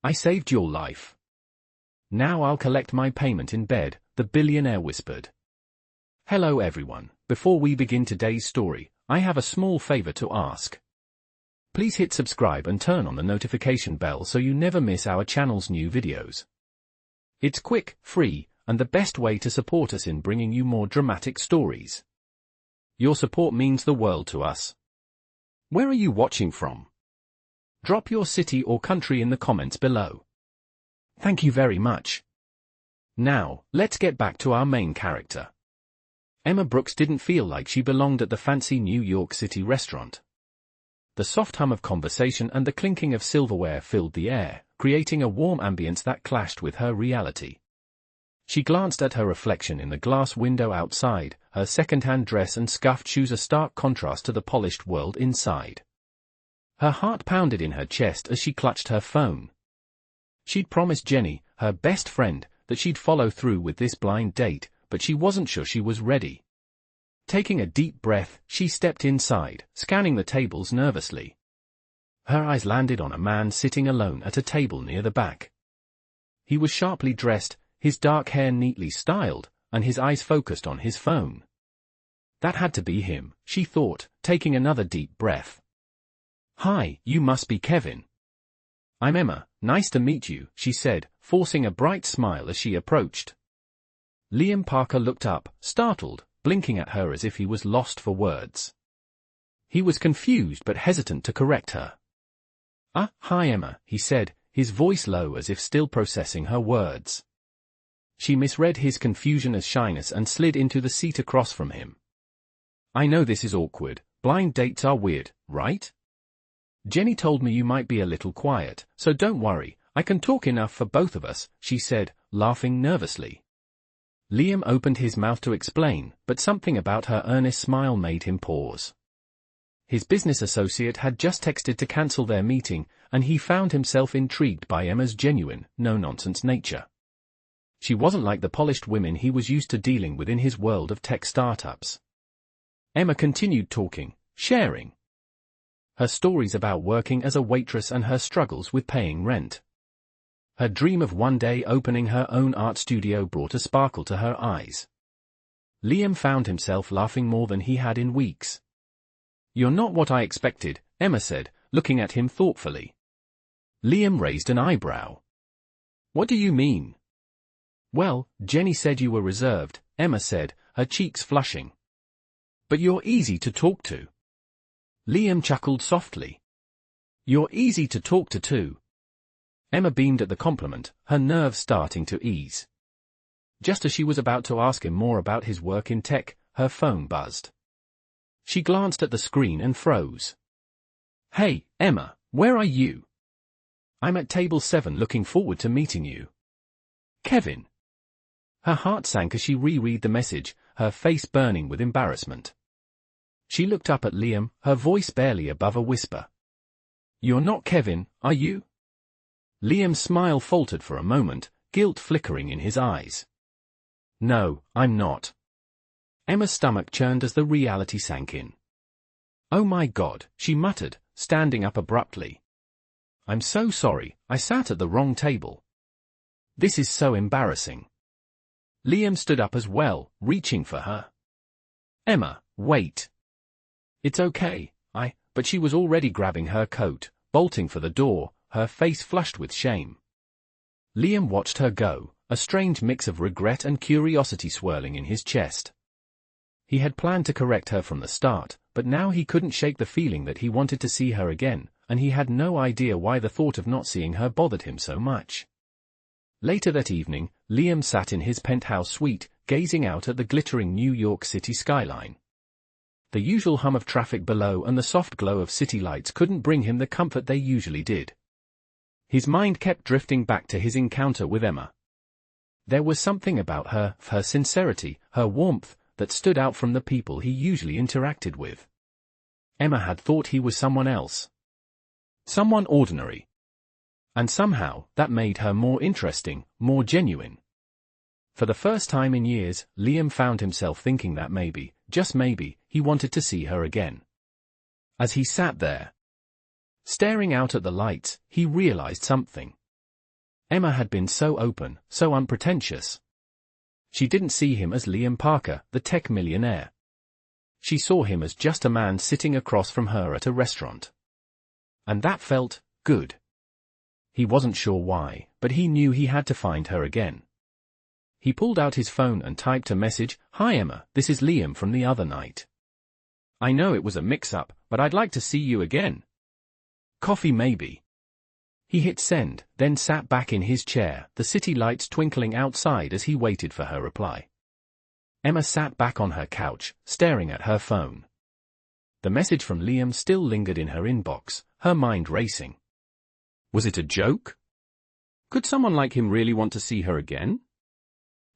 I saved your life. Now I'll collect my payment in bed, the billionaire whispered. Hello everyone, before we begin today's story, I have a small favor to ask. Please hit subscribe and turn on the notification bell so you never miss our channel's new videos. It's quick, free, and the best way to support us in bringing you more dramatic stories. Your support means the world to us. Where are you watching from? Drop your city or country in the comments below. Thank you very much. Now, let's get back to our main character. Emma Brooks didn't feel like she belonged at the fancy New York City restaurant. The soft hum of conversation and the clinking of silverware filled the air, creating a warm ambience that clashed with her reality. She glanced at her reflection in the glass window outside, her second-hand dress and scuffed shoes a stark contrast to the polished world inside. Her heart pounded in her chest as she clutched her phone. She'd promised Jenny, her best friend, that she'd follow through with this blind date, but she wasn't sure she was ready. Taking a deep breath, she stepped inside, scanning the tables nervously. Her eyes landed on a man sitting alone at a table near the back. He was sharply dressed, his dark hair neatly styled, and his eyes focused on his phone. That had to be him, she thought, taking another deep breath. Hi, you must be Kevin. I'm Emma, nice to meet you, she said, forcing a bright smile as she approached. Liam Parker looked up, startled, blinking at her as if he was lost for words. He was confused but hesitant to correct her. Hi Emma, he said, his voice low as if still processing her words. She misread his confusion as shyness and slid into the seat across from him. I know this is awkward, blind dates are weird, right? Jenny told me you might be a little quiet, so don't worry, I can talk enough for both of us, she said, laughing nervously. Liam opened his mouth to explain, but something about her earnest smile made him pause. His business associate had just texted to cancel their meeting, and he found himself intrigued by Emma's genuine, no-nonsense nature. She wasn't like the polished women he was used to dealing with in his world of tech startups. Emma continued talking, sharing her stories about working as a waitress and her struggles with paying rent. Her dream of one day opening her own art studio brought a sparkle to her eyes. Liam found himself laughing more than he had in weeks. You're not what I expected, Emma said, looking at him thoughtfully. Liam raised an eyebrow. What do you mean? Well, Jenny said you were reserved, Emma said, her cheeks flushing. But you're easy to talk to. Liam chuckled softly. You're easy to talk to too. Emma beamed at the compliment, her nerves starting to ease. Just as she was about to ask him more about his work in tech, her phone buzzed. She glanced at the screen and froze. Hey, Emma, where are you? I'm at table 7 looking forward to meeting you. Kevin. Her heart sank as she reread the message, her face burning with embarrassment. She looked up at Liam, her voice barely above a whisper. You're not Kevin, are you? Liam's smile faltered for a moment, guilt flickering in his eyes. No, I'm not. Emma's stomach churned as the reality sank in. Oh my God, she muttered, standing up abruptly. I'm so sorry, I sat at the wrong table. This is so embarrassing. Liam stood up as well, reaching for her. Emma, wait. It's okay, but she was already grabbing her coat, bolting for the door, her face flushed with shame. Liam watched her go, a strange mix of regret and curiosity swirling in his chest. He had planned to correct her from the start, but now he couldn't shake the feeling that he wanted to see her again, and he had no idea why the thought of not seeing her bothered him so much. Later that evening, Liam sat in his penthouse suite, gazing out at the glittering New York City skyline. The usual hum of traffic below and the soft glow of city lights couldn't bring him the comfort they usually did. His mind kept drifting back to his encounter with Emma. There was something about her sincerity, her warmth, that stood out from the people he usually interacted with. Emma had thought he was someone else. Someone ordinary. And somehow, that made her more interesting, more genuine. For the first time in years, Liam found himself thinking that maybe, just maybe, he wanted to see her again. As he sat there, staring out at the lights, he realized something. Emma had been so open, so unpretentious. She didn't see him as Liam Parker, the tech millionaire. She saw him as just a man sitting across from her at a restaurant. And that felt good. He wasn't sure why, but he knew he had to find her again. He pulled out his phone and typed a message. "Hi Emma, this is Liam from the other night. I know it was a mix-up, but I'd like to see you again. Coffee maybe." He hit send, then sat back in his chair, the city lights twinkling outside as he waited for her reply. Emma sat back on her couch, staring at her phone. The message from Liam still lingered in her inbox, her mind racing. Was it a joke? Could someone like him really want to see her again?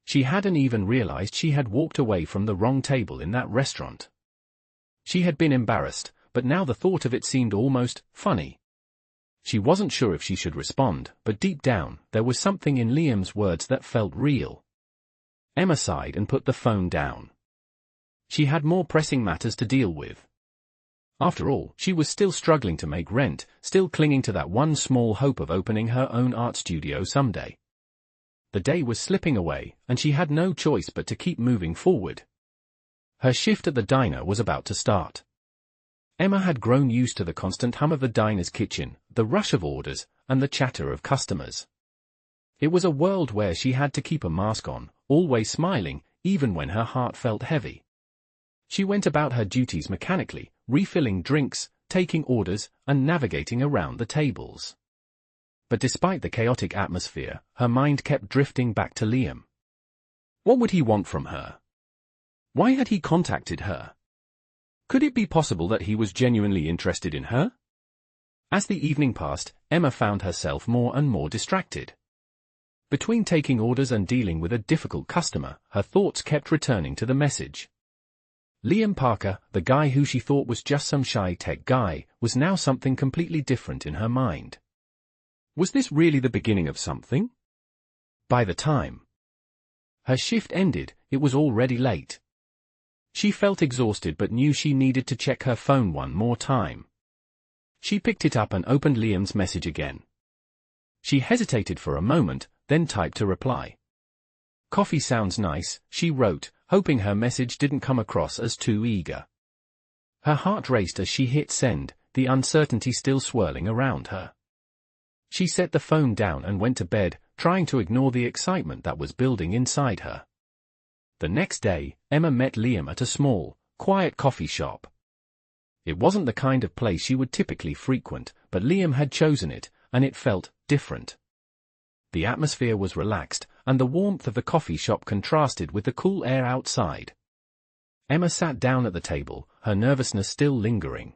She hadn't even realized she had walked away from the wrong table in that restaurant. She had been embarrassed, but now the thought of it seemed almost funny. She wasn't sure if she should respond, but deep down, there was something in Liam's words that felt real. Emma sighed and put the phone down. She had more pressing matters to deal with. After all, she was still struggling to make rent, still clinging to that one small hope of opening her own art studio someday. The day was slipping away, and she had no choice but to keep moving forward. Her shift at the diner was about to start. Emma had grown used to the constant hum of the diner's kitchen, the rush of orders, and the chatter of customers. It was a world where she had to keep a mask on, always smiling, even when her heart felt heavy. She went about her duties mechanically, refilling drinks, taking orders, and navigating around the tables. But despite the chaotic atmosphere, her mind kept drifting back to Liam. What would he want from her? Why had he contacted her? Could it be possible that he was genuinely interested in her? As the evening passed, Emma found herself more and more distracted. Between taking orders and dealing with a difficult customer, her thoughts kept returning to the message. Liam Parker, the guy who she thought was just some shy tech guy, was now something completely different in her mind. Was this really the beginning of something? By the time her shift ended, it was already late. She felt exhausted but knew she needed to check her phone one more time. She picked it up and opened Liam's message again. She hesitated for a moment, then typed a reply. "Coffee sounds nice," she wrote, hoping her message didn't come across as too eager. Her heart raced as she hit send, the uncertainty still swirling around her. She set the phone down and went to bed, trying to ignore the excitement that was building inside her. The next day, Emma met Liam at a small, quiet coffee shop. It wasn't the kind of place she would typically frequent, but Liam had chosen it, and it felt different. The atmosphere was relaxed, and the warmth of the coffee shop contrasted with the cool air outside. Emma sat down at the table, her nervousness still lingering.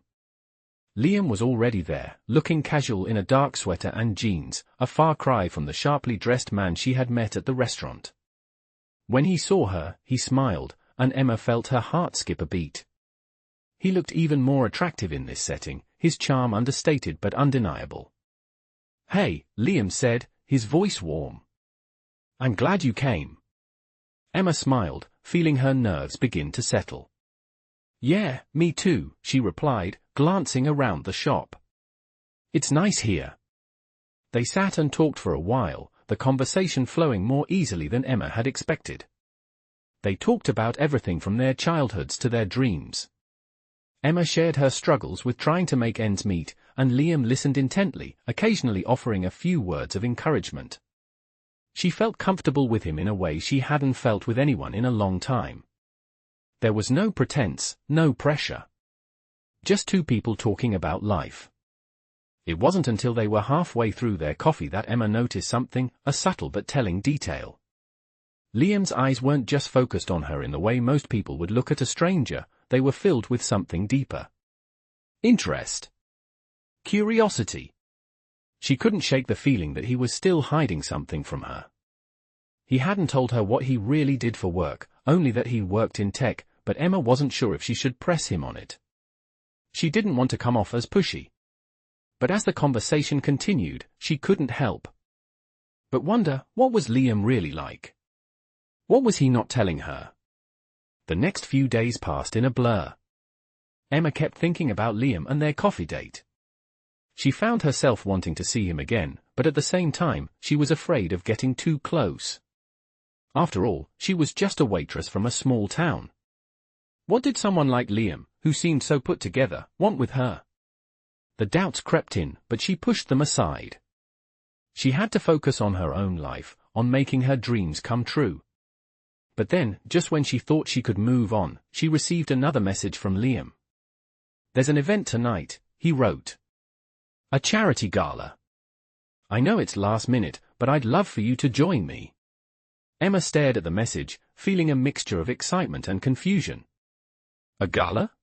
Liam was already there, looking casual in a dark sweater and jeans, a far cry from the sharply dressed man she had met at the restaurant. When he saw her, he smiled, and Emma felt her heart skip a beat. He looked even more attractive in this setting, his charm understated but undeniable. "Hey," Liam said, his voice warm. "I'm glad you came." Emma smiled, feeling her nerves begin to settle. "Yeah, me too," she replied, glancing around the shop. "It's nice here." They sat and talked for a while, the conversation flowing more easily than Emma had expected. They talked about everything from their childhoods to their dreams. Emma shared her struggles with trying to make ends meet, and Liam listened intently, occasionally offering a few words of encouragement. She felt comfortable with him in a way she hadn't felt with anyone in a long time. There was no pretense, no pressure. Just two people talking about life. It wasn't until they were halfway through their coffee that Emma noticed something, a subtle but telling detail. Liam's eyes weren't just focused on her in the way most people would look at a stranger, they were filled with something deeper. Interest. Curiosity. She couldn't shake the feeling that he was still hiding something from her. He hadn't told her what he really did for work, only that he worked in tech, but Emma wasn't sure if she should press him on it. She didn't want to come off as pushy. But as the conversation continued, she couldn't help but wonder, what was Liam really like? What was he not telling her? The next few days passed in a blur. Emma kept thinking about Liam and their coffee date. She found herself wanting to see him again, but at the same time, she was afraid of getting too close. After all, she was just a waitress from a small town. What did someone like Liam, who seemed so put together, want with her? The doubts crept in, but she pushed them aside. She had to focus on her own life, on making her dreams come true. But then, just when she thought she could move on, she received another message from Liam. "There's an event tonight," he wrote. "A charity gala. I know it's last minute, but I'd love for you to join me." Emma stared at the message, feeling a mixture of excitement and confusion. A gala?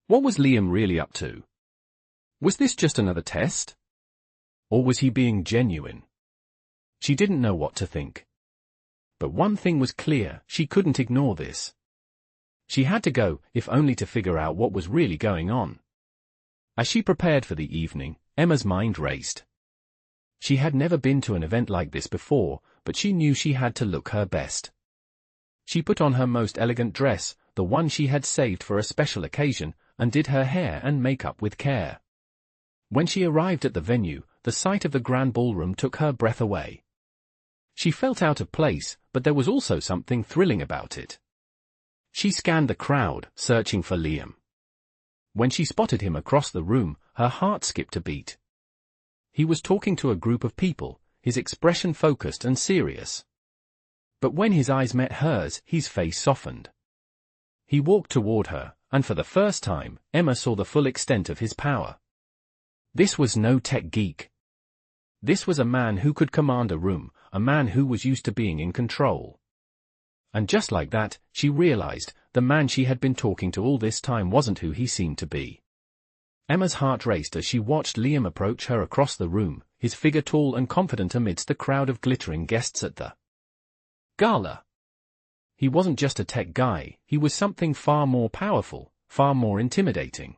What was Liam really up to? Was this just another test? Or was he being genuine? She didn't know what to think. But one thing was clear, she couldn't ignore this. She had to go, if only to figure out what was really going on. As she prepared for the evening, Emma's mind raced. She had never been to an event like this before, but she knew she had to look her best. She put on her most elegant dress, the one she had saved for a special occasion, and did her hair and makeup with care. When she arrived at the venue, the sight of the grand ballroom took her breath away. She felt out of place, but there was also something thrilling about it. She scanned the crowd, searching for Liam. When she spotted him across the room, her heart skipped a beat. He was talking to a group of people, his expression focused and serious. But when his eyes met hers, his face softened. He walked toward her, and for the first time, Emma saw the full extent of his power. This was no tech geek. This was a man who could command a room, a man who was used to being in control. And just like that, she realized, the man she had been talking to all this time wasn't who he seemed to be. Emma's heart raced as she watched Liam approach her across the room, his figure tall and confident amidst the crowd of glittering guests at the gala. He wasn't just a tech guy, he was something far more powerful, far more intimidating.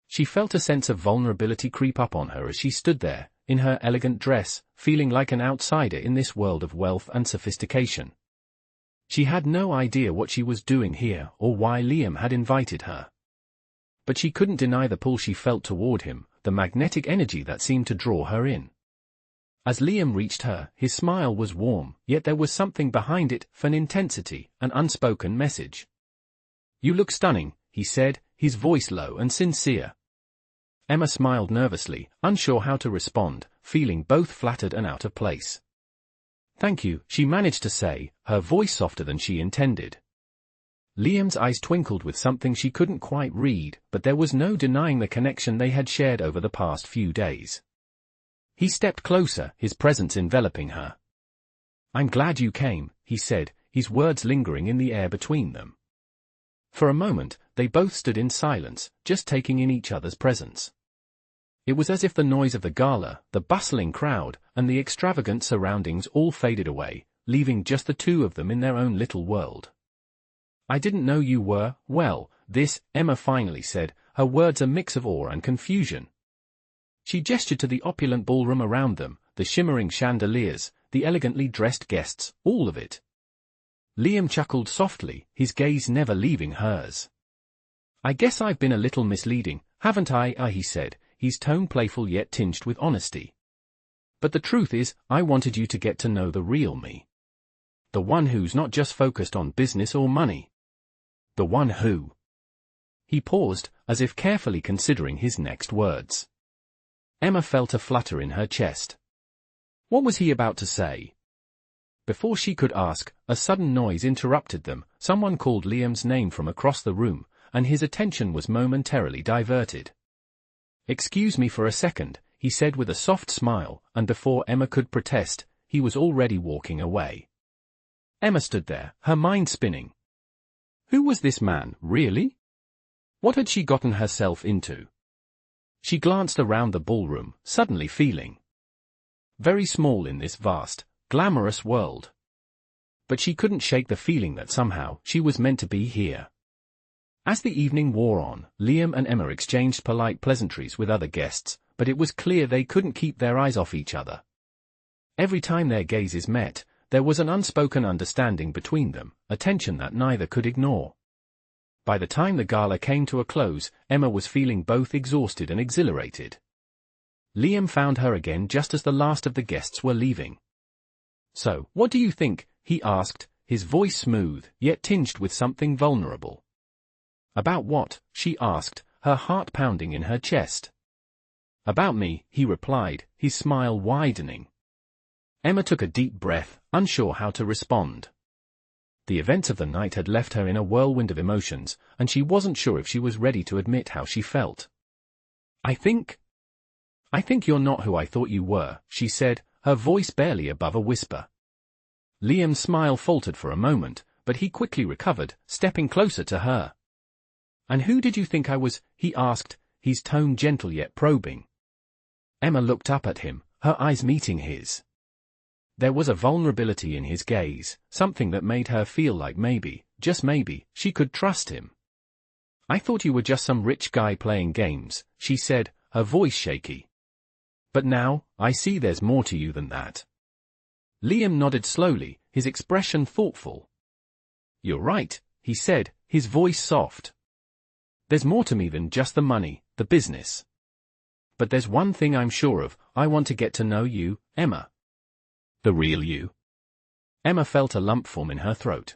She felt a sense of vulnerability creep up on her as she stood there, in her elegant dress, feeling like an outsider in this world of wealth and sophistication. She had no idea what she was doing here or why Liam had invited her. But she couldn't deny the pull she felt toward him, the magnetic energy that seemed to draw her in. As Liam reached her, his smile was warm, yet there was something behind it, an intensity, an unspoken message. "You look stunning," he said, his voice low and sincere. Emma smiled nervously, unsure how to respond, feeling both flattered and out of place. "Thank you," she managed to say, her voice softer than she intended. Liam's eyes twinkled with something she couldn't quite read, but there was no denying the connection they had shared over the past few days. He stepped closer, his presence enveloping her. "I'm glad you came," he said, his words lingering in the air between them. For a moment, they both stood in silence, just taking in each other's presence. It was as if the noise of the gala, the bustling crowd, and the extravagant surroundings all faded away, leaving just the two of them in their own little world. "I didn't know you were, well, this," Emma finally said, her words a mix of awe and confusion. She gestured to the opulent ballroom around them, the shimmering chandeliers, the elegantly dressed guests, all of it. Liam chuckled softly, his gaze never leaving hers. "I guess I've been a little misleading, haven't I?" he said, his tone playful yet tinged with honesty. "But the truth is, I wanted you to get to know the real me. The one who's not just focused on business or money. The one who—" He paused, as if carefully considering his next words. Emma felt a flutter in her chest. What was he about to say? Before she could ask, a sudden noise interrupted them. Someone called Liam's name from across the room, and his attention was momentarily diverted. "Excuse me for a second," he said with a soft smile, and before Emma could protest, he was already walking away. Emma stood there, her mind spinning. Who was this man, really? What had she gotten herself into? She glanced around the ballroom, suddenly feeling very small in this vast, glamorous world. But she couldn't shake the feeling that somehow she was meant to be here. As the evening wore on, Liam and Emma exchanged polite pleasantries with other guests, but it was clear they couldn't keep their eyes off each other. Every time their gazes met, there was an unspoken understanding between them, a tension that neither could ignore. By the time the gala came to a close, Emma was feeling both exhausted and exhilarated. Liam found her again just as the last of the guests were leaving. "So, what do you think?" he asked, his voice smooth, yet tinged with something vulnerable. "About what?" she asked, her heart pounding in her chest. "About me," he replied, his smile widening. Emma took a deep breath, unsure how to respond. The events of the night had left her in a whirlwind of emotions, and she wasn't sure if she was ready to admit how she felt. I think you're not who I thought you were," she said, her voice barely above a whisper. Liam's smile faltered for a moment, but he quickly recovered, stepping closer to her. "And who did you think I was?" he asked, his tone gentle yet probing. Emma looked up at him, her eyes meeting his. There was a vulnerability in his gaze, something that made her feel like maybe, just maybe, she could trust him. "I thought you were just some rich guy playing games," she said, her voice shaky. "But now, I see there's more to you than that." Liam nodded slowly, his expression thoughtful. "You're right," he said, his voice soft. "There's more to me than just the money, the business. But there's one thing I'm sure of, I want to get to know you, Emma. The real you." Emma felt a lump form in her throat.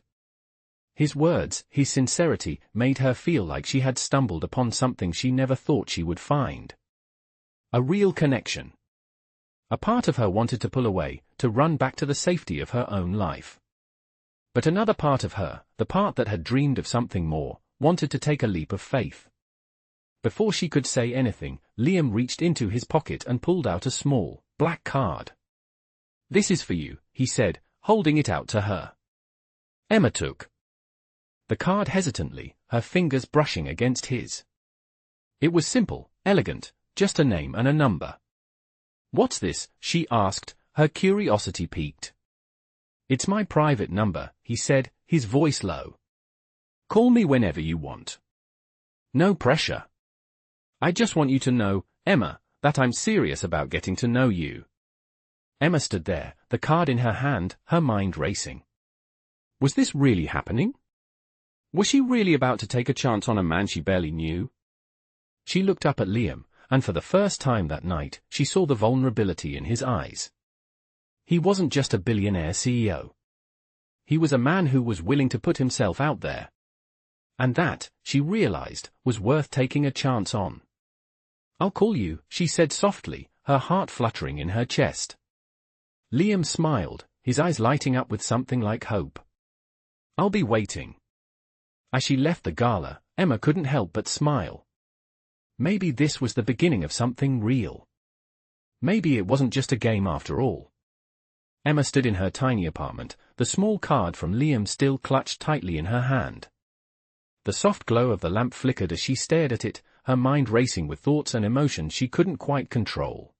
His words, his sincerity, made her feel like she had stumbled upon something she never thought she would find. A real connection. A part of her wanted to pull away, to run back to the safety of her own life. But another part of her, the part that had dreamed of something more, wanted to take a leap of faith. Before she could say anything, Liam reached into his pocket and pulled out a small, black card. "This is for you," he said, holding it out to her. Emma took the card hesitantly, her fingers brushing against his. It was simple, elegant, just a name and a number. "What's this?" she asked, her curiosity piqued. "It's my private number," he said, his voice low. "Call me whenever you want. No pressure. I just want you to know, Emma, that I'm serious about getting to know you." Emma stood there, the card in her hand, her mind racing. Was this really happening? Was she really about to take a chance on a man she barely knew? She looked up at Liam, and for the first time that night, she saw the vulnerability in his eyes. He wasn't just a billionaire CEO. He was a man who was willing to put himself out there. And that, she realized, was worth taking a chance on. "I'll call you," she said softly, her heart fluttering in her chest. Liam smiled, his eyes lighting up with something like hope. "I'll be waiting." As she left the gala, Emma couldn't help but smile. Maybe this was the beginning of something real. Maybe it wasn't just a game after all. Emma stood in her tiny apartment, the small card from Liam still clutched tightly in her hand. The soft glow of the lamp flickered as she stared at it, her mind racing with thoughts and emotions she couldn't quite control.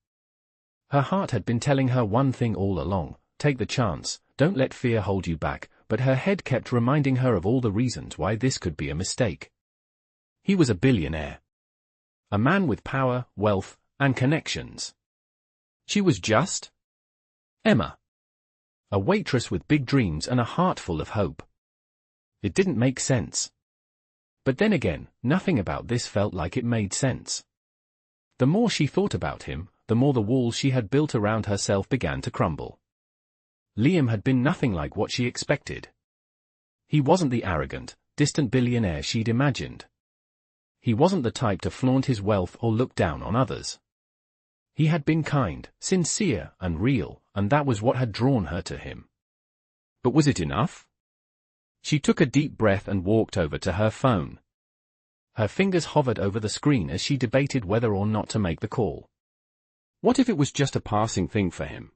Her heart had been telling her one thing all along: take the chance, don't let fear hold you back, but her head kept reminding her of all the reasons why this could be a mistake. He was a billionaire. A man with power, wealth, and connections. She was just Emma. A waitress with big dreams and a heart full of hope. It didn't make sense. But then again, nothing about this felt like it made sense. The more she thought about him, the more the walls she had built around herself began to crumble. Liam had been nothing like what she expected. He wasn't the arrogant, distant billionaire she'd imagined. He wasn't the type to flaunt his wealth or look down on others. He had been kind, sincere, and real, and that was what had drawn her to him. But was it enough? She took a deep breath and walked over to her phone. Her fingers hovered over the screen as she debated whether or not to make the call. What if it was just a passing thing for him?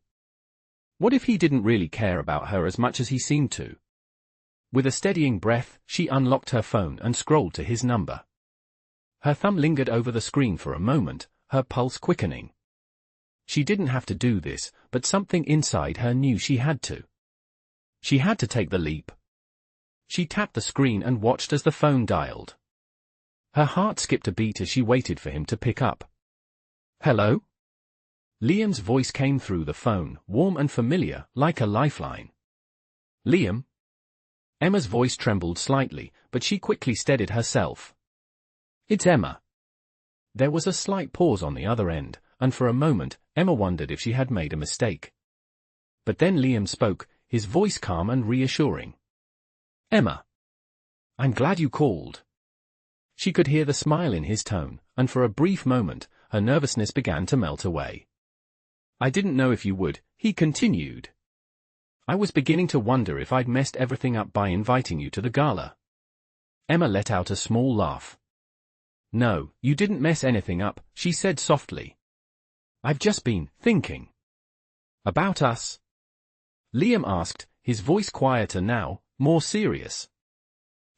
What if he didn't really care about her as much as he seemed to? With a steadying breath, she unlocked her phone and scrolled to his number. Her thumb lingered over the screen for a moment, her pulse quickening. She didn't have to do this, but something inside her knew she had to. She had to take the leap. She tapped the screen and watched as the phone dialed. Her heart skipped a beat as she waited for him to pick up. "Hello?" Liam's voice came through the phone, warm and familiar, like a lifeline. "Liam?" Emma's voice trembled slightly, but she quickly steadied herself. "It's Emma." There was a slight pause on the other end, and for a moment, Emma wondered if she had made a mistake. But then Liam spoke, his voice calm and reassuring. "Emma. I'm glad you called." She could hear the smile in his tone, and for a brief moment, her nervousness began to melt away. "I didn't know if you would," he continued. "I was beginning to wonder if I'd messed everything up by inviting you to the gala." Emma let out a small laugh. "No, you didn't mess anything up," she said softly. "I've just been thinking." "About us?" Liam asked, his voice quieter now, more serious.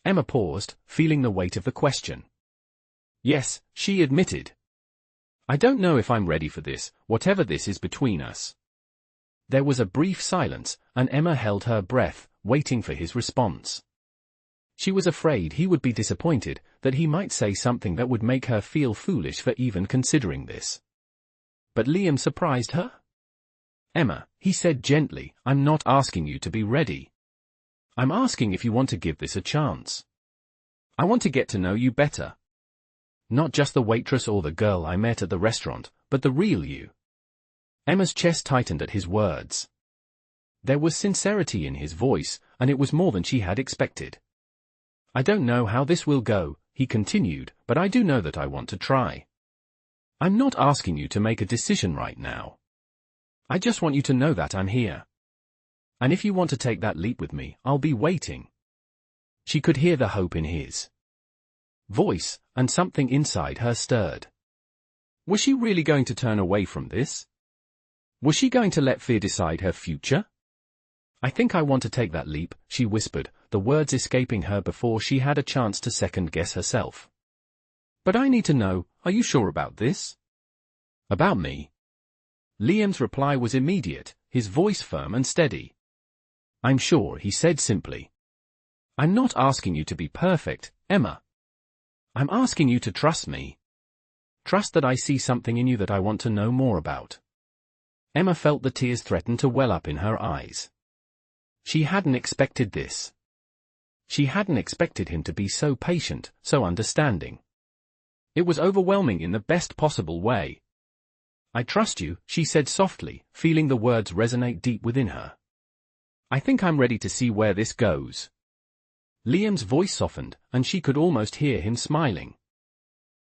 Emma paused, feeling the weight of the question. "Yes," she admitted. "I don't know if I'm ready for this, whatever this is between us." There was a brief silence, and Emma held her breath, waiting for his response. She was afraid he would be disappointed, that he might say something that would make her feel foolish for even considering this. But Liam surprised her. "Emma," he said gently, "I'm not asking you to be ready. I'm asking if you want to give this a chance. I want to get to know you better. Not just the waitress or the girl I met at the restaurant, but the real you." Emma's chest tightened at his words. There was sincerity in his voice, and it was more than she had expected. "I don't know how this will go," he continued, "but I do know that I want to try. I'm not asking you to make a decision right now. I just want you to know that I'm here. And if you want to take that leap with me, I'll be waiting." She could hear the hope in his voice, and something inside her stirred. Was she really going to turn away from this? Was she going to let fear decide her future? "I think I want to take that leap," she whispered, the words escaping her before she had a chance to second-guess herself. "But I need to know, are you sure about this?" "About me?" Liam's reply was immediate, his voice firm and steady. "I'm sure," he said simply. "I'm not asking you to be perfect, Emma. I'm asking you to trust me. Trust that I see something in you that I want to know more about." Emma felt the tears threaten to well up in her eyes. She hadn't expected this. She hadn't expected him to be so patient, so understanding. It was overwhelming in the best possible way. "I trust you," she said softly, feeling the words resonate deep within her. "I think I'm ready to see where this goes." Liam's voice softened, and she could almost hear him smiling.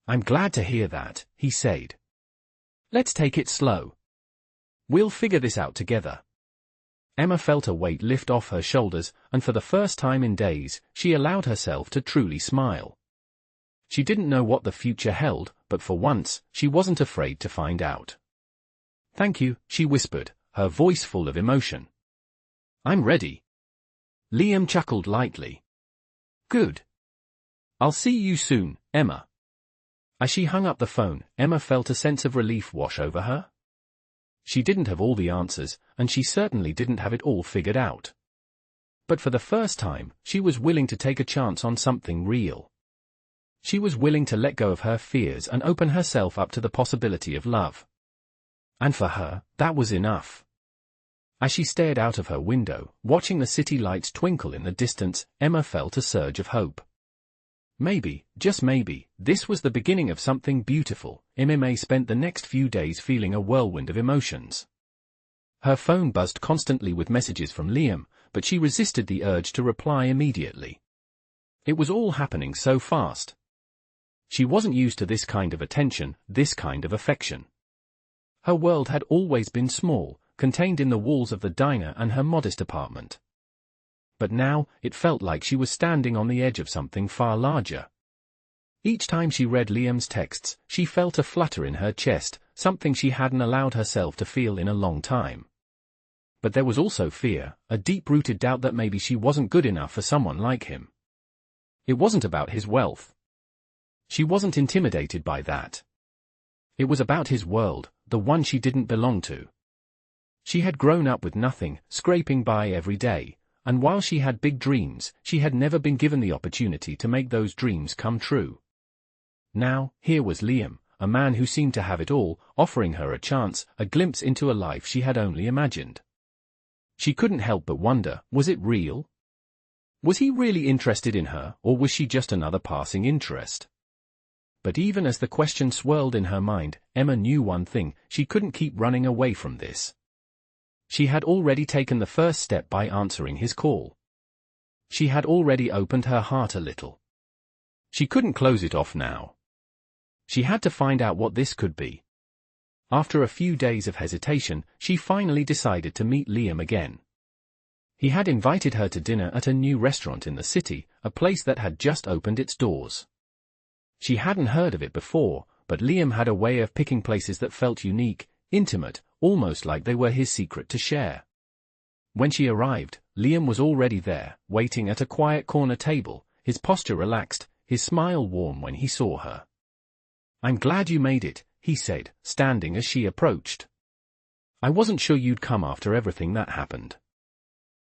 "I'm glad to hear that," he said. "Let's take it slow. We'll figure this out together." Emma felt a weight lift off her shoulders, and for the first time in days, she allowed herself to truly smile. She didn't know what the future held, but for once, she wasn't afraid to find out. "Thank you," she whispered, her voice full of emotion. "I'm ready." Liam chuckled lightly. "Good. I'll see you soon, Emma." As she hung up the phone, Emma felt a sense of relief wash over her. She didn't have all the answers, and she certainly didn't have it all figured out. But for the first time, she was willing to take a chance on something real. She was willing to let go of her fears and open herself up to the possibility of love. And for her, that was enough. As she stared out of her window, watching the city lights twinkle in the distance, Emma felt a surge of hope. Maybe, just maybe, this was the beginning of something beautiful. Emma spent the next few days feeling a whirlwind of emotions. Her phone buzzed constantly with messages from Liam, but she resisted the urge to reply immediately. It was all happening so fast. She wasn't used to this kind of attention, this kind of affection. Her world had always been small, contained in the walls of the diner and her modest apartment. But now, it felt like she was standing on the edge of something far larger. Each time she read Liam's texts, she felt a flutter in her chest, something she hadn't allowed herself to feel in a long time. But there was also fear, a deep-rooted doubt that maybe she wasn't good enough for someone like him. It wasn't about his wealth. She wasn't intimidated by that. It was about his world, the one she didn't belong to. She had grown up with nothing, scraping by every day, and while she had big dreams, she had never been given the opportunity to make those dreams come true. Now, here was Liam, a man who seemed to have it all, offering her a chance, a glimpse into a life she had only imagined. She couldn't help but wonder, was it real? Was he really interested in her, or was she just another passing interest? But even as the question swirled in her mind, Emma knew one thing: she couldn't keep running away from this. She had already taken the first step by answering his call. She had already opened her heart a little. She couldn't close it off now. She had to find out what this could be. After a few days of hesitation, she finally decided to meet Liam again. He had invited her to dinner at a new restaurant in the city, a place that had just opened its doors. She hadn't heard of it before, but Liam had a way of picking places that felt unique, intimate, almost like they were his secret to share. When she arrived, Liam was already there, waiting at a quiet corner table, his posture relaxed, his smile warm when he saw her. "I'm glad you made it," he said, standing as she approached. "I wasn't sure you'd come after everything that happened."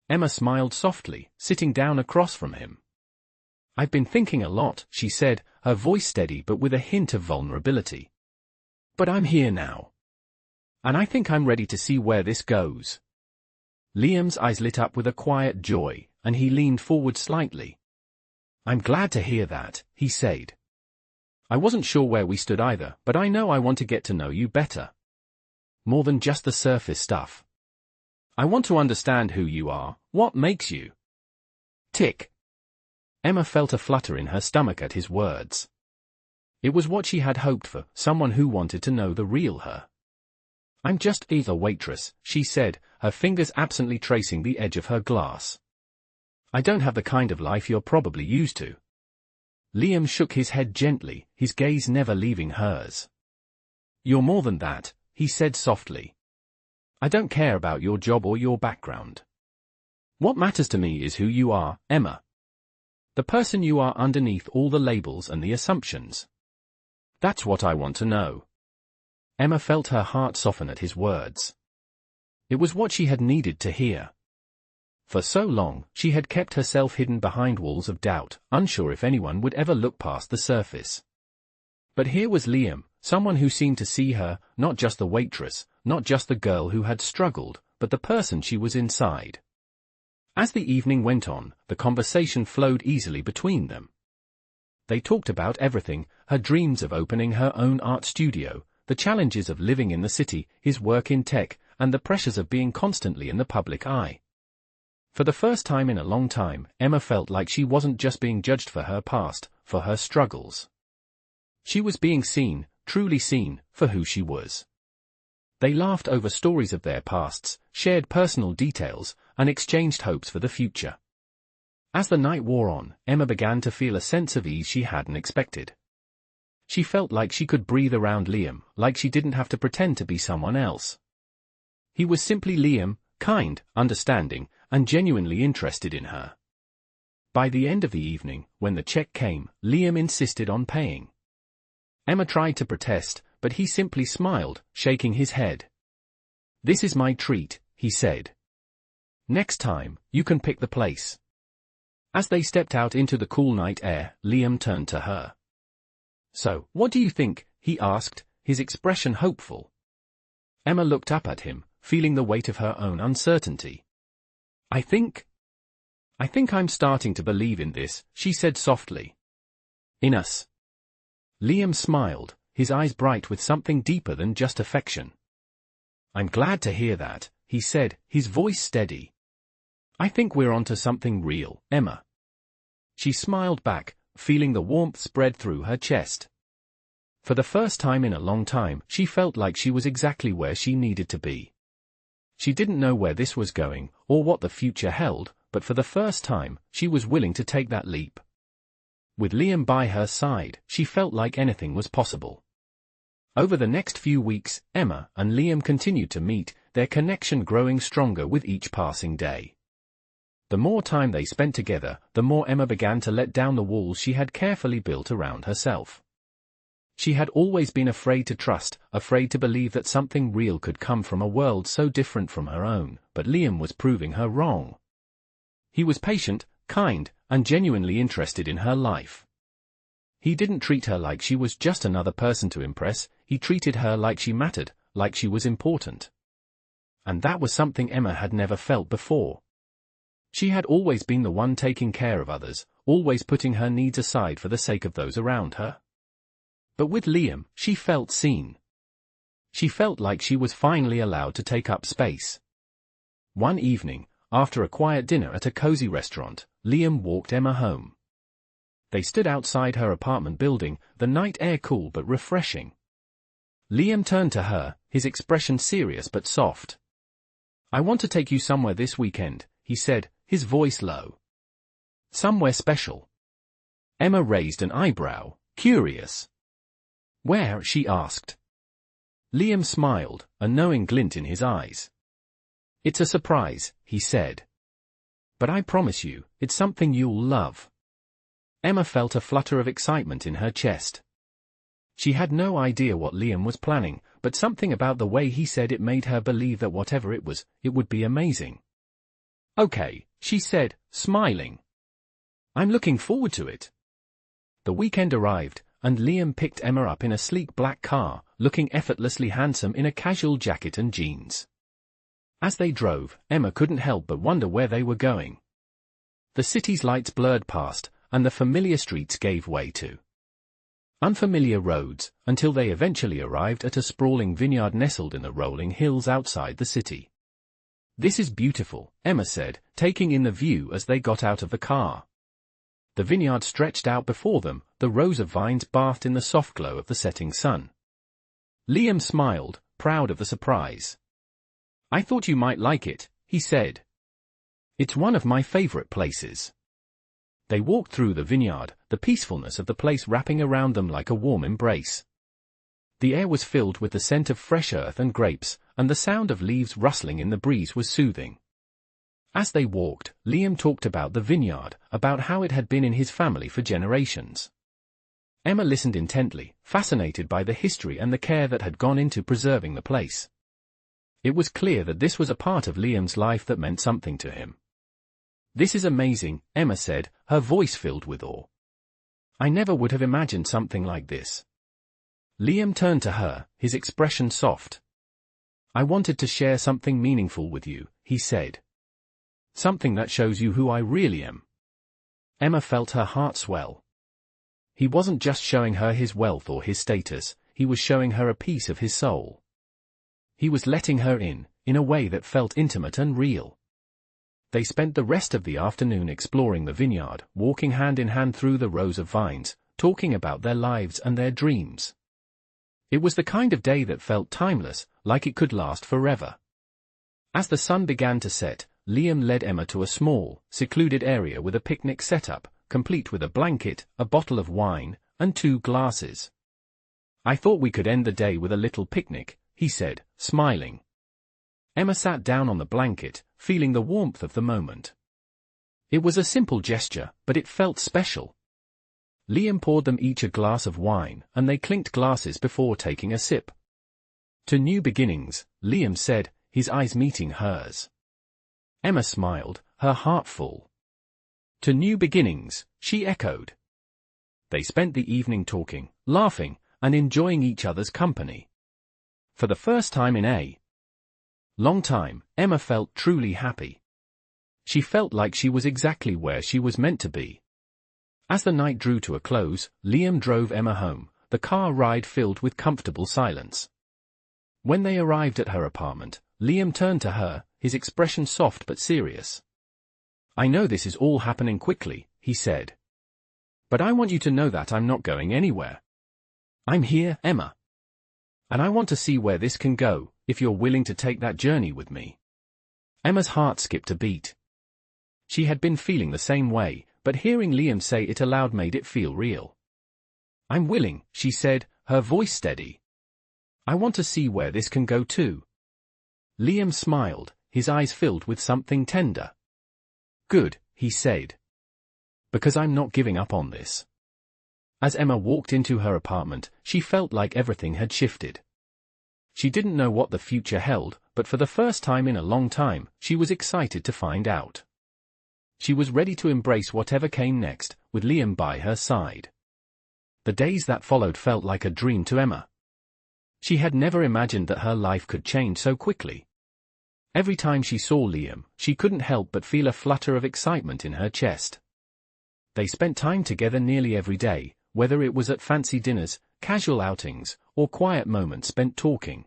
Emma smiled softly, sitting down across from him. "I've been thinking a lot," she said, her voice steady but with a hint of vulnerability. "But I'm here now. And I think I'm ready to see where this goes." Liam's eyes lit up with a quiet joy, and he leaned forward slightly. "I'm glad to hear that," he said. "I wasn't sure where we stood either, but I know I want to get to know you better. More than just the surface stuff. I want to understand who you are, what makes you tick." Emma felt a flutter in her stomach at his words. It was what she had hoped for, someone who wanted to know the real her. "I'm just a waitress," she said, her fingers absently tracing the edge of her glass. "I don't have the kind of life you're probably used to." Liam shook his head gently, his gaze never leaving hers. "You're more than that," he said softly. "I don't care about your job or your background. What matters to me is who you are, Emma. The person you are underneath all the labels and the assumptions. That's what I want to know." Emma felt her heart soften at his words. It was what she had needed to hear. For so long, she had kept herself hidden behind walls of doubt, unsure if anyone would ever look past the surface. But here was Liam, someone who seemed to see her, not just the waitress, not just the girl who had struggled, but the person she was inside. As the evening went on, the conversation flowed easily between them. They talked about everything: her dreams of opening her own art studio, the challenges of living in the city, his work in tech, and the pressures of being constantly in the public eye. For the first time in a long time, Emma felt like she wasn't just being judged for her past, for her struggles. She was being seen, truly seen, for who she was. They laughed over stories of their pasts, shared personal details, and exchanged hopes for the future. As the night wore on, Emma began to feel a sense of ease she hadn't expected. She felt like she could breathe around Liam, like she didn't have to pretend to be someone else. He was simply Liam, kind, understanding, and genuinely interested in her. By the end of the evening, when the check came, Liam insisted on paying. Emma tried to protest, but he simply smiled, shaking his head. "This is my treat," he said. "Next time, you can pick the place." As they stepped out into the cool night air, Liam turned to her. "So, what do you think?" he asked, his expression hopeful. Emma looked up at him, feeling the weight of her own uncertainty. I think I'm starting to believe in this," she said softly. "In us." Liam smiled, his eyes bright with something deeper than just affection. "I'm glad to hear that," he said, his voice steady. "I think we're onto something real, Emma." She smiled back, feeling the warmth spread through her chest. For the first time in a long time, she felt like she was exactly where she needed to be. She didn't know where this was going, or what the future held, but for the first time, she was willing to take that leap. With Liam by her side, she felt like anything was possible. Over the next few weeks, Emma and Liam continued to meet, their connection growing stronger with each passing day. The more time they spent together, the more Emma began to let down the walls she had carefully built around herself. She had always been afraid to trust, afraid to believe that something real could come from a world so different from her own, but Liam was proving her wrong. He was patient, kind, and genuinely interested in her life. He didn't treat her like she was just another person to impress, he treated her like she mattered, like she was important. And that was something Emma had never felt before. She had always been the one taking care of others, always putting her needs aside for the sake of those around her. But with Liam, she felt seen. She felt like she was finally allowed to take up space. One evening, after a quiet dinner at a cozy restaurant, Liam walked Emma home. They stood outside her apartment building, the night air cool but refreshing. Liam turned to her, his expression serious but soft. "I want to take you somewhere this weekend," he said, his voice low. "Somewhere special." Emma raised an eyebrow, curious. "Where?" she asked. Liam smiled, a knowing glint in his eyes. "It's a surprise," he said. "But I promise you, it's something you'll love." Emma felt a flutter of excitement in her chest. She had no idea what Liam was planning, but something about the way he said it made her believe that whatever it was, it would be amazing. "Okay," she said, smiling. "I'm looking forward to it." The weekend arrived, and Liam picked Emma up in a sleek black car, looking effortlessly handsome in a casual jacket and jeans. As they drove, Emma couldn't help but wonder where they were going. The city's lights blurred past, and the familiar streets gave way to unfamiliar roads, until they eventually arrived at a sprawling vineyard nestled in the rolling hills outside the city. "This is beautiful," Emma said, taking in the view as they got out of the car. The vineyard stretched out before them, the rows of vines bathed in the soft glow of the setting sun. Liam smiled, proud of the surprise. "I thought you might like it," he said. "It's one of my favorite places." They walked through the vineyard, the peacefulness of the place wrapping around them like a warm embrace. The air was filled with the scent of fresh earth and grapes, and the sound of leaves rustling in the breeze was soothing. As they walked, Liam talked about the vineyard, about how it had been in his family for generations. Emma listened intently, fascinated by the history and the care that had gone into preserving the place. It was clear that this was a part of Liam's life that meant something to him. "This is amazing," Emma said, her voice filled with awe. "I never would have imagined something like this." Liam turned to her, his expression soft. "I wanted to share something meaningful with you," he said. "Something that shows you who I really am." Emma felt her heart swell. He wasn't just showing her his wealth or his status, he was showing her a piece of his soul. He was letting her in a way that felt intimate and real. They spent the rest of the afternoon exploring the vineyard, walking hand in hand through the rows of vines, talking about their lives and their dreams. It was the kind of day that felt timeless, like it could last forever. As the sun began to set, Liam led Emma to a small, secluded area with a picnic setup, complete with a blanket, a bottle of wine, and 2 glasses. "I thought we could end the day with a little picnic," he said, smiling. Emma sat down on the blanket, feeling the warmth of the moment. It was a simple gesture, but it felt special. Liam poured them each a glass of wine, and they clinked glasses before taking a sip. "To new beginnings," Liam said, his eyes meeting hers. Emma smiled, her heart full. "To new beginnings," she echoed. They spent the evening talking, laughing, and enjoying each other's company. For the first time in a long time, Emma felt truly happy. She felt like she was exactly where she was meant to be. As the night drew to a close, Liam drove Emma home, the car ride filled with comfortable silence. When they arrived at her apartment, Liam turned to her, his expression soft but serious. "I know this is all happening quickly," he said. "But I want you to know that I'm not going anywhere. I'm here, Emma. And I want to see where this can go, if you're willing to take that journey with me." Emma's heart skipped a beat. She had been feeling the same way, but hearing Liam say it aloud made it feel real. "I'm willing," she said, her voice steady. "I want to see where this can go too." Liam smiled, his eyes filled with something tender. "Good," he said. "Because I'm not giving up on this." As Emma walked into her apartment, she felt like everything had shifted. She didn't know what the future held, but for the first time in a long time, she was excited to find out. She was ready to embrace whatever came next, with Liam by her side. The days that followed felt like a dream to Emma. She had never imagined that her life could change so quickly. Every time she saw Liam, she couldn't help but feel a flutter of excitement in her chest. They spent time together nearly every day, whether it was at fancy dinners, casual outings, or quiet moments spent talking.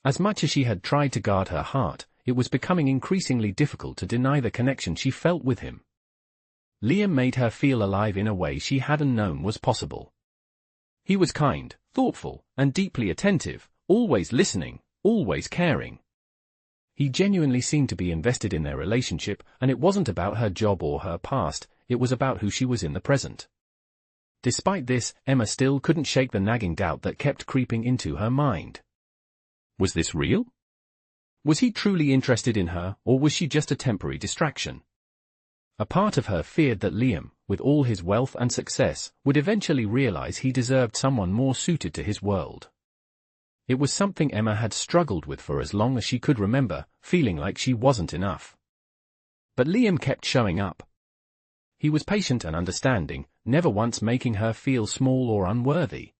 As much as she had tried to guard her heart, it was becoming increasingly difficult to deny the connection she felt with him. Liam made her feel alive in a way she hadn't known was possible. He was kind, thoughtful, and deeply attentive, always listening, always caring. He genuinely seemed to be invested in their relationship, and it wasn't about her job or her past, it was about who she was in the present. Despite this, Emma still couldn't shake the nagging doubt that kept creeping into her mind. Was this real? Was he truly interested in her, or was she just a temporary distraction? A part of her feared that Liam, with all his wealth and success, would eventually realize he deserved someone more suited to his world. It was something Emma had struggled with for as long as she could remember, feeling like she wasn't enough. But Liam kept showing up. He was patient and understanding, never once making her feel small or unworthy.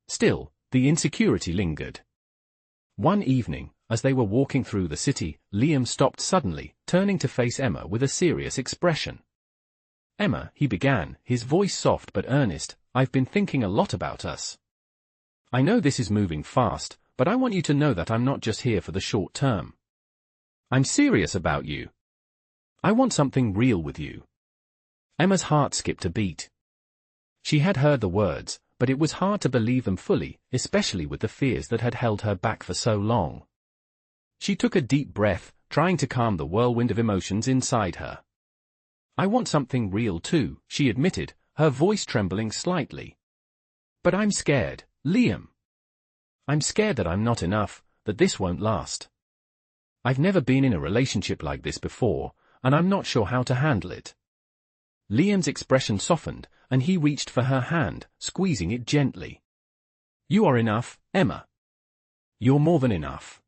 Still, the insecurity lingered. One evening, as they were walking through the city, Liam stopped suddenly, turning to face Emma with a serious expression. "Emma," he began, his voice soft but earnest, "I've been thinking a lot about us. I know this is moving fast, but I want you to know that I'm not just here for the short term. I'm serious about you. I want something real with you." Emma's heart skipped a beat. She had heard the words, but it was hard to believe them fully, especially with the fears that had held her back for so long. She took a deep breath, trying to calm the whirlwind of emotions inside her. "I want something real too," she admitted, her voice trembling slightly. "But I'm scared, Liam. I'm scared that I'm not enough, that this won't last. I've never been in a relationship like this before, and I'm not sure how to handle it." Liam's expression softened, and he reached for her hand, squeezing it gently. "You are enough, Emma. You're more than enough.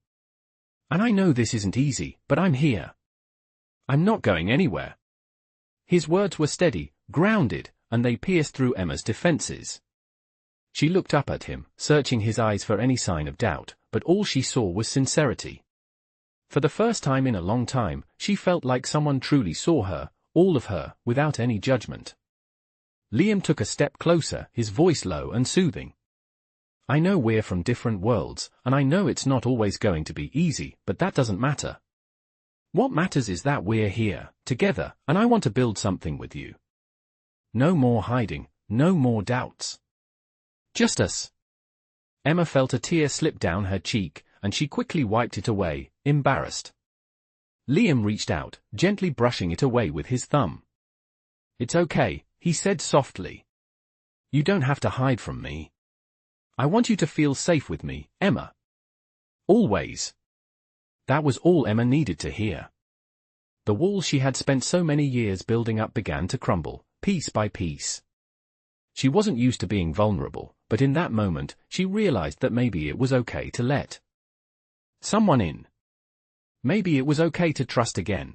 And I know this isn't easy, but I'm here. I'm not going anywhere." His words were steady, grounded, and they pierced through Emma's defenses. She looked up at him, searching his eyes for any sign of doubt, but all she saw was sincerity. For the first time in a long time, she felt like someone truly saw her, all of her, without any judgment. Liam took a step closer, his voice low and soothing. "I know we're from different worlds, and I know it's not always going to be easy, but that doesn't matter. What matters is that we're here, together, and I want to build something with you. No more hiding, no more doubts. Just us." Emma felt a tear slip down her cheek, and she quickly wiped it away, embarrassed. Liam reached out, gently brushing it away with his thumb. "It's okay," he said softly. "You don't have to hide from me. I want you to feel safe with me, Emma. Always." That was all Emma needed to hear. The wall she had spent so many years building up began to crumble, piece by piece. She wasn't used to being vulnerable, but in that moment, she realized that maybe it was okay to let someone in. Maybe it was okay to trust again.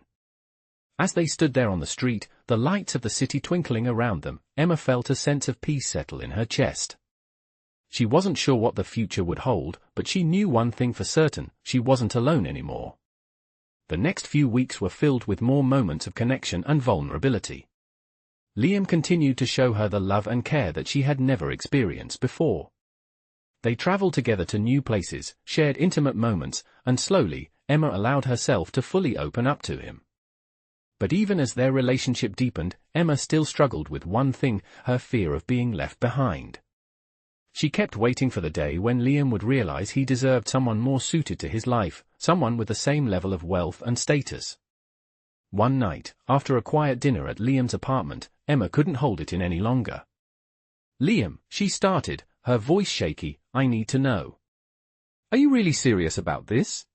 As they stood there on the street, the lights of the city twinkling around them, Emma felt a sense of peace settle in her chest. She wasn't sure what the future would hold, but she knew one thing for certain: she wasn't alone anymore. The next few weeks were filled with more moments of connection and vulnerability. Liam continued to show her the love and care that she had never experienced before. They traveled together to new places, shared intimate moments, and slowly, Emma allowed herself to fully open up to him. But even as their relationship deepened, Emma still struggled with one thing: her fear of being left behind. She kept waiting for the day when Liam would realize he deserved someone more suited to his life, someone with the same level of wealth and status. One night, after a quiet dinner at Liam's apartment, Emma couldn't hold it in any longer. "Liam," she started, her voice shaky, "I need to know. Are you really serious about this?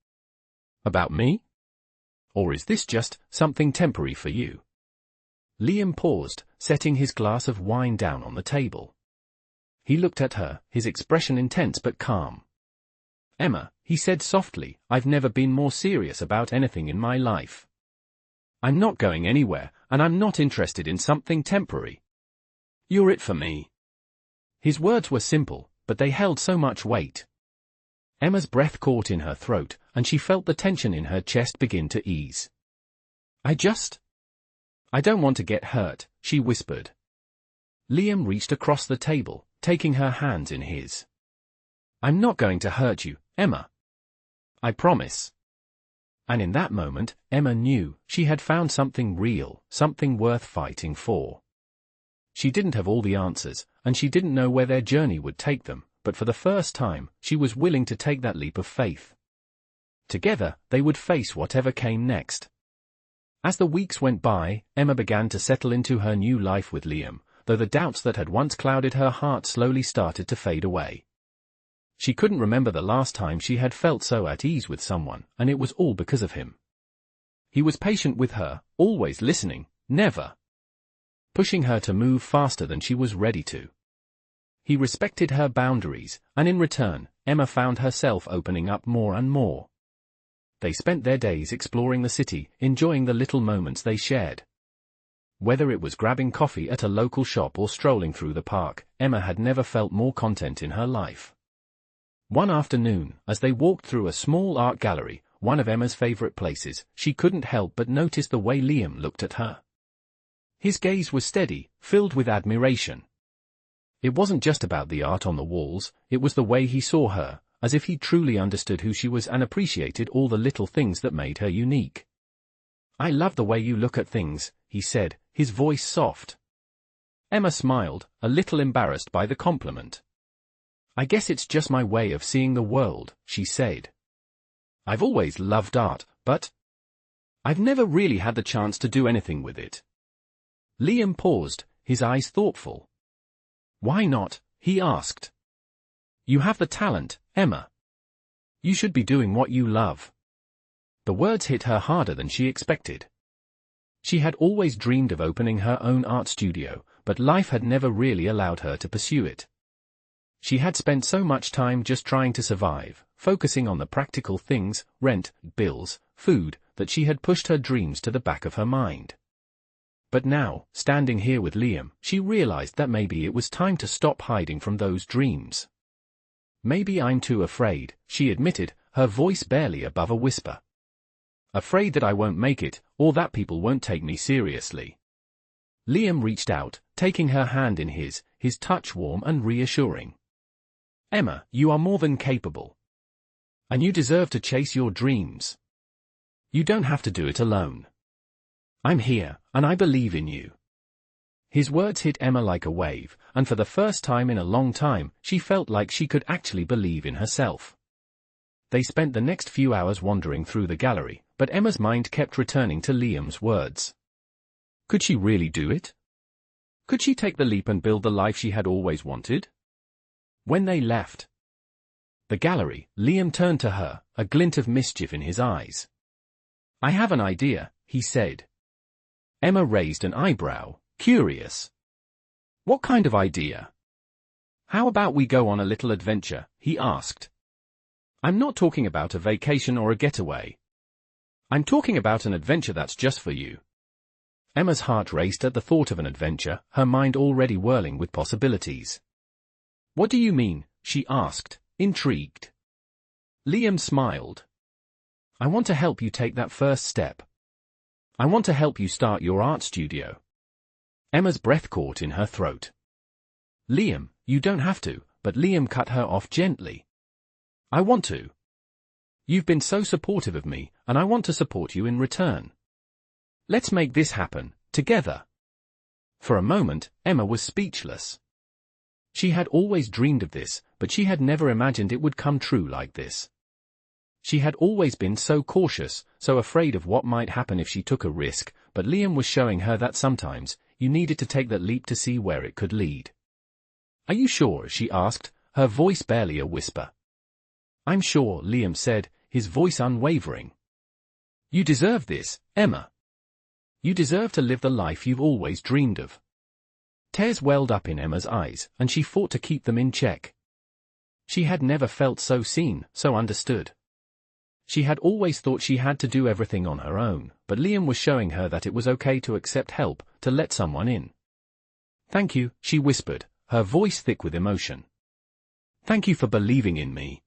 About me? Or is this just something temporary for you?" Liam paused, setting his glass of wine down on the table. He looked at her, his expression intense but calm. "Emma," he said softly, "I've never been more serious about anything in my life. I'm not going anywhere, and I'm not interested in something temporary. You're it for me." His words were simple, but they held so much weight. Emma's breath caught in her throat, and she felt the tension in her chest begin to ease. I don't want to get hurt," she whispered. Liam reached across the table, taking her hands in his. "I'm not going to hurt you, Emma. I promise." And in that moment, Emma knew she had found something real, something worth fighting for. She didn't have all the answers, and she didn't know where their journey would take them, but for the first time, she was willing to take that leap of faith. Together, they would face whatever came next. As the weeks went by, Emma began to settle into her new life with Liam, though the doubts that had once clouded her heart slowly started to fade away. She couldn't remember the last time she had felt so at ease with someone, and it was all because of him. He was patient with her, always listening, never pushing her to move faster than she was ready to. He respected her boundaries, and in return, Emma found herself opening up more and more. They spent their days exploring the city, enjoying the little moments they shared. Whether it was grabbing coffee at a local shop or strolling through the park, Emma had never felt more content in her life. One afternoon, as they walked through a small art gallery, one of Emma's favorite places, she couldn't help but notice the way Liam looked at her. His gaze was steady, filled with admiration. It wasn't just about the art on the walls, it was the way he saw her, as if he truly understood who she was and appreciated all the little things that made her unique. "I love the way you look at things," he said, his voice soft. Emma smiled, a little embarrassed by the compliment. "I guess it's just my way of seeing the world," she said. "I've always loved art, but I've never really had the chance to do anything with it." Liam paused, his eyes thoughtful. "Why not?" he asked. "You have the talent, Emma. You should be doing what you love." The words hit her harder than she expected. She had always dreamed of opening her own art studio, but life had never really allowed her to pursue it. She had spent so much time just trying to survive, focusing on the practical things, rent, bills, food, that she had pushed her dreams to the back of her mind. But now, standing here with Liam, she realized that maybe it was time to stop hiding from those dreams. "Maybe I'm too afraid," she admitted, her voice barely above a whisper. "Afraid that I won't make it, or that people won't take me seriously." Liam reached out, taking her hand in his touch warm and reassuring. "Emma, you are more than capable. And you deserve to chase your dreams. You don't have to do it alone. I'm here, and I believe in you." His words hit Emma like a wave, and for the first time in a long time, she felt like she could actually believe in herself. They spent the next few hours wandering through the gallery, but Emma's mind kept returning to Liam's words. Could she really do it? Could she take the leap and build the life she had always wanted? When they left the gallery, Liam turned to her, a glint of mischief in his eyes. "I have an idea," he said. Emma raised an eyebrow, curious. "What kind of idea?" "How about we go on a little adventure?" he asked. "I'm not talking about a vacation or a getaway. I'm talking about an adventure that's just for you." Emma's heart raced at the thought of an adventure, her mind already whirling with possibilities. "What do you mean?" she asked, intrigued. Liam smiled. "I want to help you take that first step. I want to help you start your art studio." Emma's breath caught in her throat. "Liam, you don't have to," but Liam cut her off gently. "I want to. You've been so supportive of me, and I want to support you in return. Let's make this happen, together." For a moment, Emma was speechless. She had always dreamed of this, but she had never imagined it would come true like this. She had always been so cautious, so afraid of what might happen if she took a risk, but Liam was showing her that sometimes, you needed to take that leap to see where it could lead. "Are you sure?" she asked, her voice barely a whisper. "I'm sure," Liam said, his voice unwavering. "You deserve this, Emma. You deserve to live the life you've always dreamed of." Tears welled up in Emma's eyes, and she fought to keep them in check. She had never felt so seen, so understood. She had always thought she had to do everything on her own, but Liam was showing her that it was okay to accept help, to let someone in. "Thank you," she whispered, her voice thick with emotion. "Thank you for believing in me."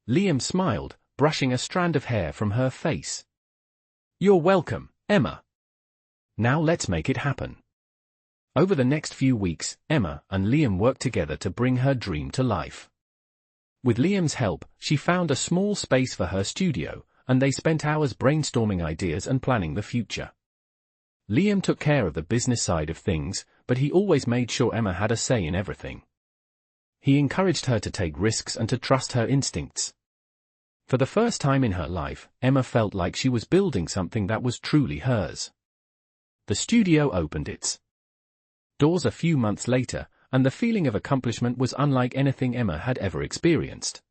Liam smiled, brushing a strand of hair from her face. "You're welcome, Emma. Now let's make it happen." Over the next few weeks, Emma and Liam worked together to bring her dream to life. With Liam's help, she found a small space for her studio, and they spent hours brainstorming ideas and planning the future. Liam took care of the business side of things, but he always made sure Emma had a say in everything. He encouraged her to take risks and to trust her instincts. For the first time in her life, Emma felt like she was building something that was truly hers. The studio opened its doors a few months later, and the feeling of accomplishment was unlike anything Emma had ever experienced.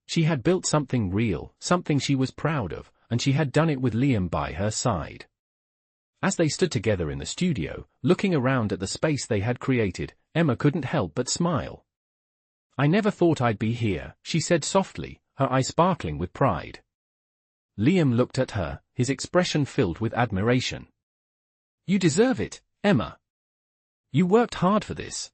She had built something real, something she was proud of, and she had done it with Liam by her side. As they stood together in the studio, looking around at the space they had created, Emma couldn't help but smile. "I never thought I'd be here," she said softly, her eyes sparkling with pride. Liam looked at her, his expression filled with admiration. "You deserve it, Emma. You worked hard for this."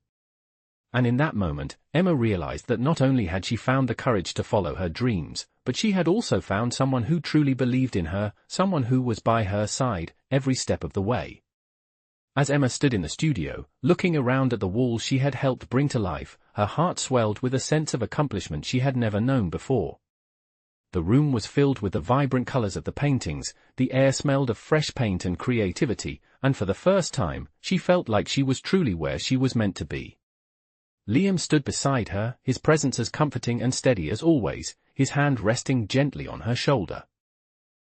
And in that moment, Emma realized that not only had she found the courage to follow her dreams, but she had also found someone who truly believed in her, someone who was by her side, every step of the way. As Emma stood in the studio, looking around at the walls she had helped bring to life, her heart swelled with a sense of accomplishment she had never known before. The room was filled with the vibrant colors of the paintings, the air smelled of fresh paint and creativity, and for the first time, she felt like she was truly where she was meant to be. Liam stood beside her, his presence as comforting and steady as always, his hand resting gently on her shoulder.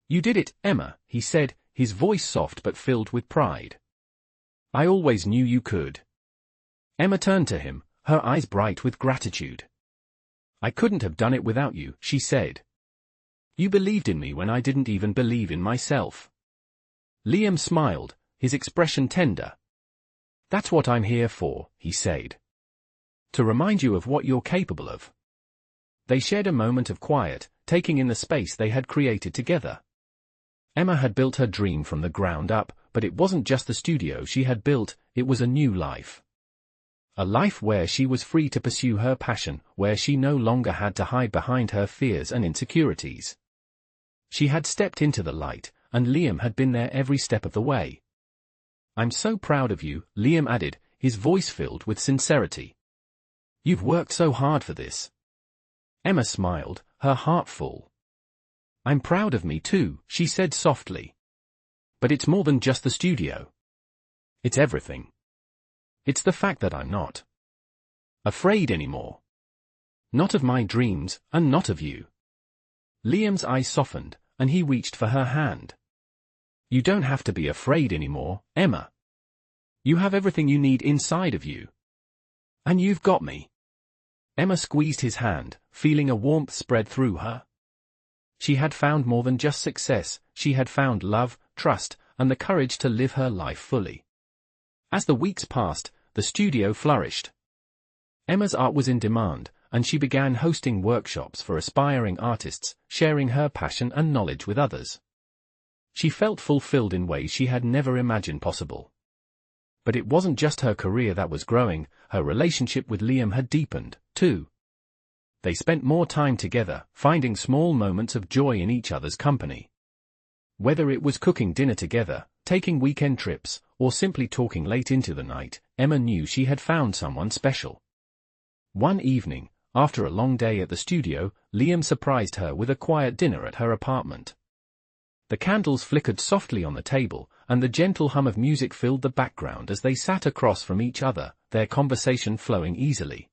"You did it, Emma," he said, his voice soft but filled with pride. "I always knew you could." Emma turned to him, her eyes bright with gratitude. "I couldn't have done it without you," she said. "You believed in me when I didn't even believe in myself." Liam smiled, his expression tender. "That's what I'm here for," he said. "To remind you of what you're capable of." They shared a moment of quiet, taking in the space they had created together. Emma had built her dream from the ground up, but it wasn't just the studio she had built, it was a new life. A life where she was free to pursue her passion, where she no longer had to hide behind her fears and insecurities. She had stepped into the light, and Liam had been there every step of the way. "I'm so proud of you," Liam added, his voice filled with sincerity. "You've worked so hard for this." Emma smiled, her heart full. "I'm proud of me too," she said softly. "But it's more than just the studio. It's everything. It's the fact that I'm not afraid anymore. Not of my dreams, and not of you." Liam's eyes softened, and he reached for her hand. "You don't have to be afraid anymore, Emma. You have everything you need inside of you. And you've got me." Emma squeezed his hand, feeling a warmth spread through her. She had found more than just success, she had found love, trust, and the courage to live her life fully. As the weeks passed, the studio flourished. Emma's art was in demand, and she began hosting workshops for aspiring artists, sharing her passion and knowledge with others. She felt fulfilled in ways she had never imagined possible. But it wasn't just her career that was growing, her relationship with Liam had deepened, too. They spent more time together, finding small moments of joy in each other's company. Whether it was cooking dinner together, taking weekend trips, or simply talking late into the night, Emma knew she had found someone special. One evening, after a long day at the studio, Liam surprised her with a quiet dinner at her apartment. The candles flickered softly on the table, and the gentle hum of music filled the background as they sat across from each other, their conversation flowing easily.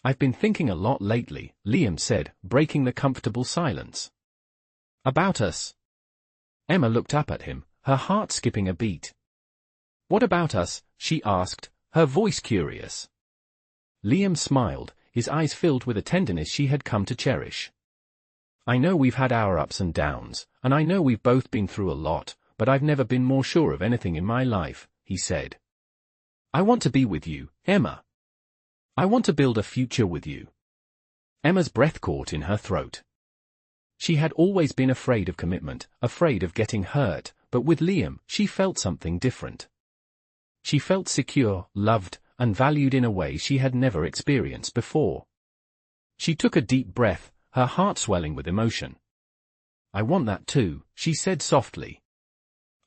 "I've been thinking a lot lately," Liam said, breaking the comfortable silence. "About us?" Emma looked up at him, her heart skipping a beat. "What about us?" she asked, her voice curious. Liam smiled, his eyes filled with a tenderness she had come to cherish. "I know we've had our ups and downs, and I know we've both been through a lot, but I've never been more sure of anything in my life," he said. "I want to be with you, Emma. I want to build a future with you." Emma's breath caught in her throat. She had always been afraid of commitment, afraid of getting hurt, but with Liam, she felt something different. She felt secure, loved, and valued in a way she had never experienced before. She took a deep breath, her heart swelling with emotion. "I want that too," she said softly.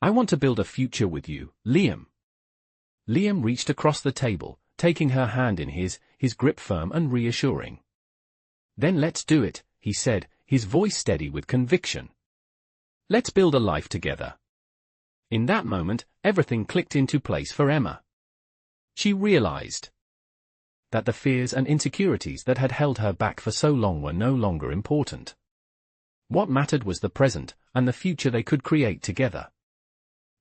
"I want to build a future with you, Liam." Liam reached across the table, taking her hand in his grip firm and reassuring. "Then let's do it," he said, his voice steady with conviction. "Let's build a life together." In that moment, everything clicked into place for Emma. She realized that the fears and insecurities that had held her back for so long were no longer important. What mattered was the present, and the future they could create together.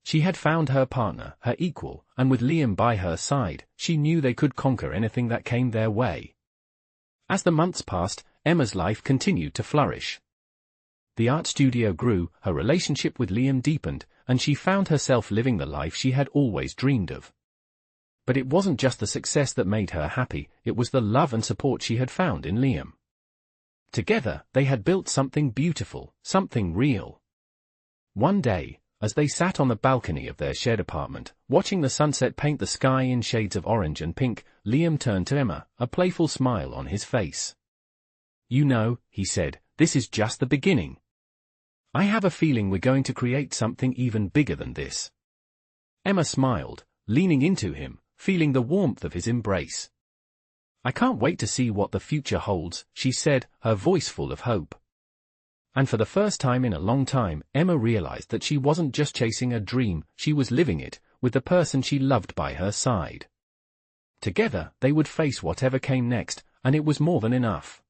She had found her partner, her equal, and with Liam by her side, she knew they could conquer anything that came their way. As the months passed, Emma's life continued to flourish. The art studio grew, her relationship with Liam deepened, and she found herself living the life she had always dreamed of. But it wasn't just the success that made her happy, it was the love and support she had found in Liam. Together, they had built something beautiful, something real. One day, as they sat on the balcony of their shared apartment, watching the sunset paint the sky in shades of orange and pink, Liam turned to Emma, a playful smile on his face. "You know," he said, "this is just the beginning. I have a feeling we're going to create something even bigger than this." Emma smiled, leaning into him, feeling the warmth of his embrace. "I can't wait to see what the future holds," she said, her voice full of hope. And for the first time in a long time, Emma realized that she wasn't just chasing a dream, she was living it, with the person she loved by her side. Together, they would face whatever came next, and it was more than enough.